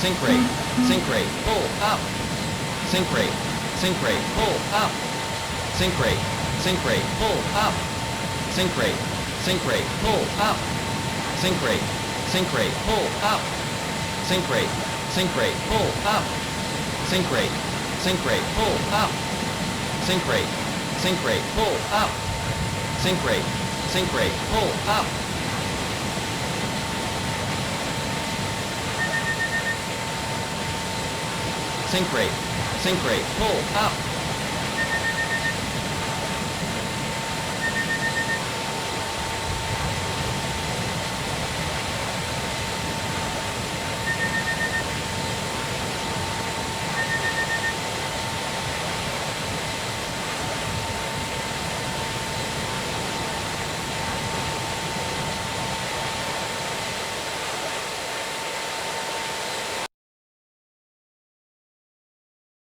sink rate, sink rate, pull up, sink rate, pull up, sink rate, pull up, sink rate, pull up, sink rate, pull up, sink rate, pull up, sink rate, pull up, sink rate, pull up, sink rate, pull up. Sink rate, pull up.